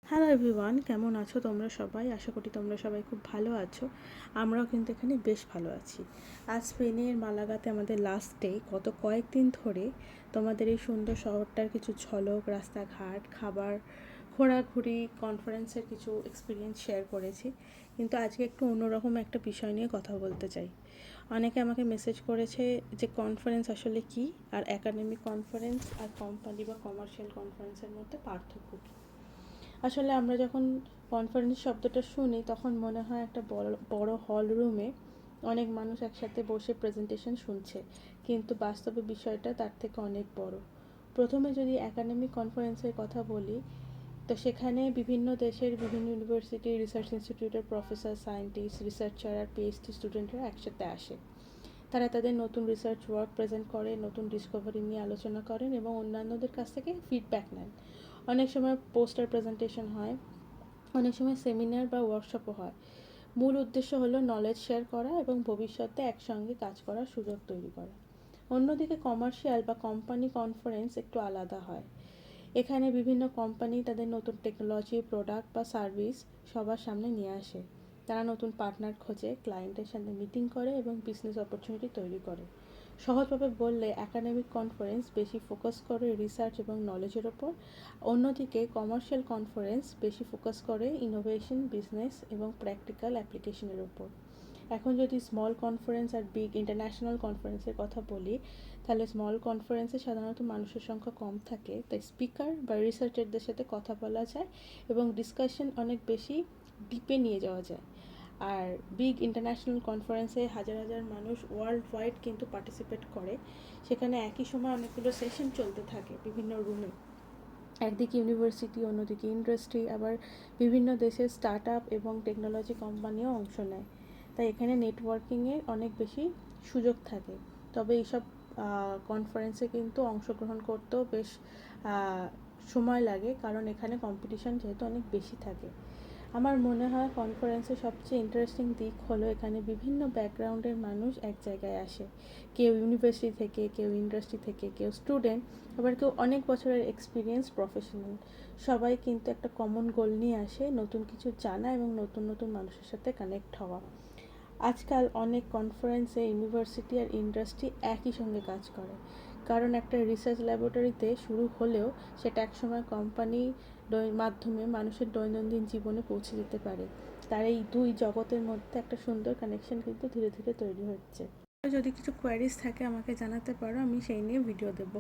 Hello everyone, কেমন আছো তোমরা সবাই? আশা করি তোমরা সবাই খুব ভালো আছো। আমরাও কিন্তু এখানে বেশ ভালো আছি। আজ স্পেনের মালাগাতে আমাদের লাস্ট ডে। গত কয়েকদিন ধরে তোমাদের এই সুন্দর শহরটার কিছু ঝলক, রাস্তাঘাট, খাবার, ঘোরাঘুরি, কনফারেন্সের কিছু এক্সপিরিয়েন্স শেয়ার করেছি। কিন্তু আজকে একটু অন্যরকম একটা বিষয় নিয়ে কথা বলতে চাই। অনেকে আমাকে মেসেজ করেছে যে কনফারেন্স আসলে কী, আর একাডেমিক কনফারেন্স আর কোম্পানি বা কমার্শিয়াল কনফারেন্সের মধ্যে পার্থক্য কী। আসলে আমরা যখন কনফারেন্স শব্দটা শুনি তখন মনে হয় একটা বড় হল রুমে অনেক মানুষ একসাথে বসে প্রেজেন্টেশন শুনছে, কিন্তু বাস্তবে বিষয়টা তার থেকে অনেক বড়। প্রথমে যদি একাডেমিক কনফারেন্সের কথা বলি, তো সেখানে বিভিন্ন দেশের বিভিন্ন ইউনিভার্সিটি, রিসার্চ ইনস্টিটিউটের প্রফেসর, সায়েন্টিস্ট, রিসার্চার আর পিএইচডি স্টুডেন্টরা একসাথে আসে। তারা তাদের নতুন রিসার্চ ওয়ার্ক প্রেজেন্ট করে, নতুন ডিসকভারি নিয়ে আলোচনা করেন এবং অন্যান্যদের কাছ থেকে ফিডব্যাক নেন। অনেক সময় পোস্টার প্রেজেন্টেশন হয়, অনেক সময় সেমিনার বা ওয়ার্কশপও হয়। মূল উদ্দেশ্য হলো নলেজ শেয়ার করা এবং ভবিষ্যতে একসঙ্গে কাজ করার সুযোগ তৈরি করা। অন্যদিকে কমার্শিয়াল বা কোম্পানি কনফারেন্স একটু আলাদা হয়। এখানে বিভিন্ন কোম্পানি তাদের নতুন টেকনোলজি, প্রোডাক্ট বা সার্ভিস সবার সামনে নিয়ে আসে। তারা নতুন পার্টনার খোঁজে, ক্লায়েন্টের সাথে মিটিং করে এবং বিজনেস অপরচুনিটি তৈরি করে। সহজভাবে বললে একাডেমিক কনফারেন্স বেশি ফোকাস করে রিসার্চ এবং নলেজের ওপর, অন্যদিকে কমার্শিয়াল কনফারেন্স বেশি ফোকাস করে ইনোভেশন, বিজনেস এবং প্র্যাকটিক্যাল অ্যাপ্লিকেশনের ওপর। এখন যদি স্মল কনফারেন্স আর বিগ ইন্টারন্যাশনাল কনফারেন্সের কথা বলি, তাহলে স্মল কনফারেন্সে সাধারণত মানুষের সংখ্যা কম থাকে, তাই স্পিকার বা রিসার্চারদের সাথে কথা বলা যায় এবং ডিসকাশন অনেক বেশি ডিপে নিয়ে যাওয়া যায়। আর বিগ ইন্টারন্যাশনাল কনফারেন্সে হাজার হাজার মানুষ ওয়ার্ল্ড ওয়াইড কিন্তু পার্টিসিপেট করে। সেখানে একই সময় অনেকগুলো সেশন চলতে থাকে বিভিন্ন রুমে। একদিকে ইউনিভার্সিটি, অন্যদিকে ইন্ডাস্ট্রি, আবার বিভিন্ন দেশের স্টার্ট আপ এবং টেকনোলজি কোম্পানিও অংশ নেয়। তাই এখানে নেটওয়ার্কিংয়ের অনেক বেশি সুযোগ থাকে। তবে এইসব কনফারেন্সে কিন্তু অংশগ্রহণ করতেও বেশ সময় লাগে, কারণ এখানে কম্পিটিশন যেহেতু অনেক বেশি থাকে। আমার মনে হয় কনফারেন্সের সবচেয়ে ইন্টারেস্টিং দিক হলো এখানে বিভিন্ন ব্যাকগ্রাউন্ডের মানুষ এক জায়গায় আসে। কেউ ইউনিভার্সিটি থেকে, কেউ ইন্ডাস্ট্রি থেকে, কেউ স্টুডেন্ট, আবার কেউ অনেক বছরের এক্সপিরিয়েন্স প্রফেশনাল। সবাই কিন্তু একটা কমন গোল নিয়ে আসে, নতুন কিছু জানা এবং নতুন নতুন মানুষের সাথে কানেক্ট হওয়া। আজকাল অনেক কনফারেন্সে ইউনিভার্সিটি আর ইন্ডাস্ট্রি একই সঙ্গে কাজ করে, কারণ একটা রিসার্চ ল্যাবরেটরিতে শুরু হলেও সেটা একসময় কোম্পানির মাধ্যমে মানুষের দৈনন্দিন জীবনে পৌঁছে যেতে পারে। তার এই দুই জগতের মধ্যে একটা সুন্দর কানেকশন কিন্তু ধীরে ধীরে তৈরি হচ্ছে। যদি কিছু কোয়ারিজ থাকে আমাকে জানাতে পারো, আমি সেই নিয়ে ভিডিও দেবো।